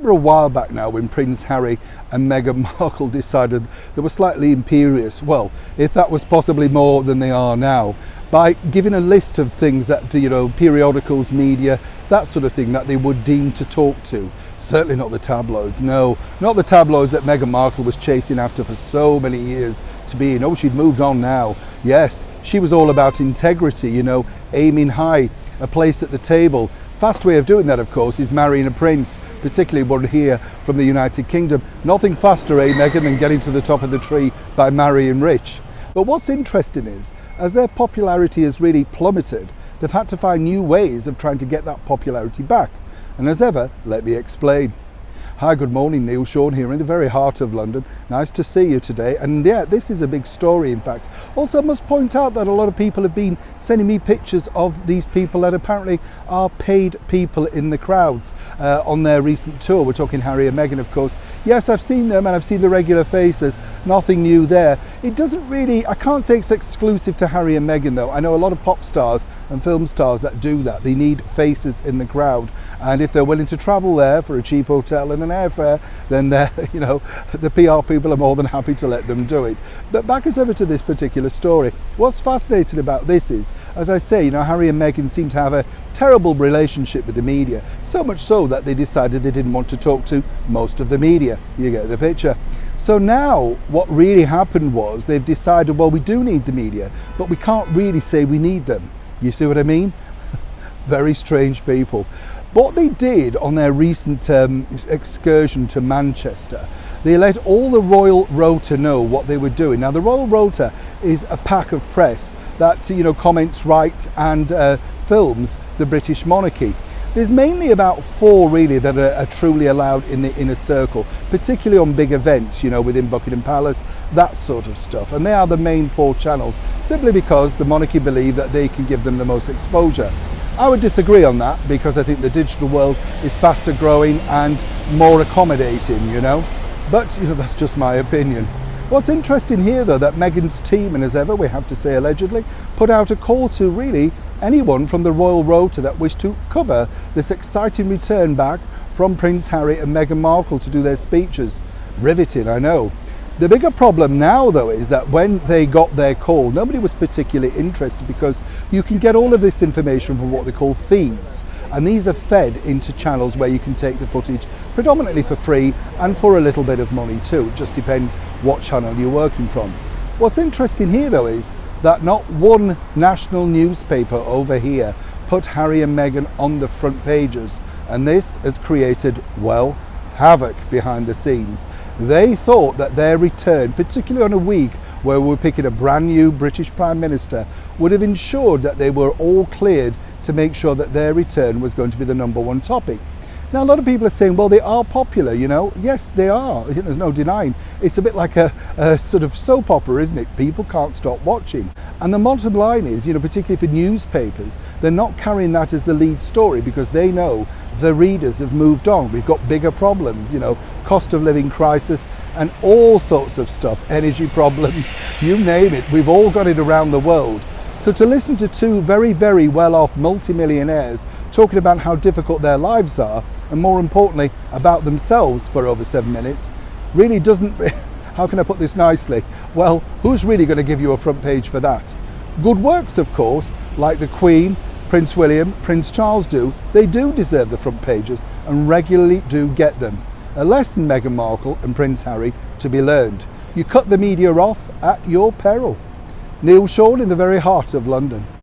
A while back now when Prince Harry and Meghan Markle decided they were slightly imperious, well, if that was possibly more than they are now, by giving a list of things that, periodicals, media, that sort of thing that they would deem to talk to. Certainly not the tabloids, no, not the tabloids that Meghan Markle was chasing after for so many years to be in. Oh, she'd moved on now. Yes, she was all about integrity, aiming high, a place at the table. Fast way of doing that, of course, is marrying a prince, particularly one here from the United Kingdom. Nothing faster, Meghan, than getting to the top of the tree by marrying rich. But what's interesting is, as their popularity has really plummeted, they've had to find new ways of trying to get that popularity back. And as ever, let me explain. Hi, good morning, Neil Sean here in the very heart of London. Nice to see you today. And yeah, this is a big story, in fact. Also, I must point out that a lot of people have been sending me pictures of these people that apparently are paid people in the crowds on their recent tour. We're talking Harry and Meghan, of course. Yes, I've seen them and I've seen the regular faces. Nothing new there. It doesn't really, I can't say it's exclusive to Harry and Meghan though. I know a lot of pop stars and film stars that do that. They need faces in the crowd. And if they're willing to travel there for a cheap hotel and an airfare, then the PR people are more than happy to let them do it. But back as ever to this particular story. What's fascinating about this is, as I say, Harry and Meghan seem to have a terrible relationship with the media, so much so that they decided they didn't want to talk to most of the media. You get the picture. So now what really happened was they've decided, well, we do need the media, but we can't really say we need them. You see what I mean? Very strange people. What they did on their recent excursion to Manchester, they let all the Royal Rota know what they were doing. Now, the Royal Rota is a pack of press that comments, writes and films the British monarchy. There's mainly about 4 really that are truly allowed in the inner circle, particularly on big events, within Buckingham Palace, that sort of stuff. And they are the main 4 channels, simply because the monarchy believe that they can give them the most exposure. I would disagree on that because I think the digital world is faster growing and more accommodating, But, that's just my opinion. What's interesting here, though, that Meghan's team, and as ever, we have to say allegedly, put out a call to really anyone from the Royal Rota that wished to cover this exciting return back from Prince Harry and Meghan Markle to do their speeches. Riveting, I know. The bigger problem now, though, is that when they got their call, nobody was particularly interested because you can get all of this information from what they call feeds. And these are fed into channels where you can take the footage predominantly for free and for a little bit of money too. It just depends what channel you're working from. What's interesting here, though, is that not one national newspaper over here put Harry and Meghan on the front pages. And this has created, well, havoc behind the scenes. They thought that their return, particularly on a week where we're picking a brand new British Prime Minister, would have ensured that they were all cleared to make sure that their return was going to be the #1 topic. Now, a lot of people are saying, well, they are popular, Yes, they are. There's no denying. It's a bit like a sort of soap opera, isn't it? People can't stop watching. And the bottom line is, particularly for newspapers, they're not carrying that as the lead story because they know the readers have moved on. We've got bigger problems, cost of living crisis and all sorts of stuff, energy problems, you name it. We've all got it around the world. So to listen to 2 very, very well-off multimillionaires talking about how difficult their lives are, and more importantly, about themselves for over 7 minutes, really doesn't, how can I put this nicely? Well, who's really going to give you a front page for that? Good works, of course, like the Queen, Prince William, Prince Charles do, they do deserve the front pages and regularly do get them. A lesson, Meghan Markle and Prince Harry, to be learned. You cut the media off at your peril. Neil Sean in the very heart of London.